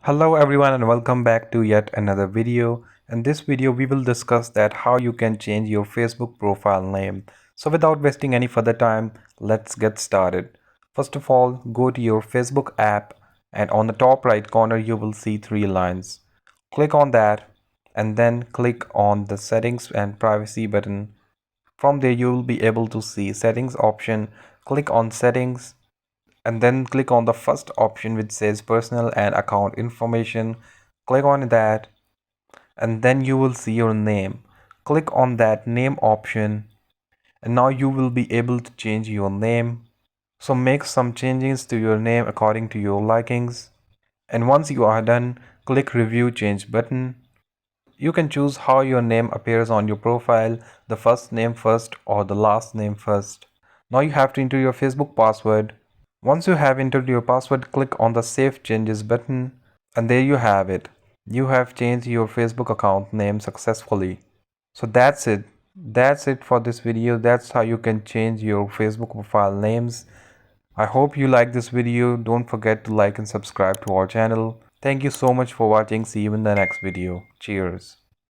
Hello everyone and welcome back to yet another video. In this video we will discuss that how you can change your Facebook profile name. So without wasting any further time, let's get started. First of all, go to your Facebook app and on the top right corner you will see three lines. Click on that and then click on the settings and privacy button. From there you will be able to see settings option. Click on settings and then click on the first option which says personal and account information. Click on that and then you will see your name. Click on that name option and now you will be able to change your name. So make some changes to your name according to your likings, and once you are done, click review change button. You can choose how your name appears on your profile, the first name first or the last name first. Now you have to enter your Facebook password. Once you have entered your password, click on the Save Changes button, and there you have it. You have changed your Facebook account name successfully. So that's it. That's it for this video. That's how you can change your Facebook profile names. I hope you like this video. Don't forget to like and subscribe to our channel. Thank you so much for watching. See you in the next video. Cheers.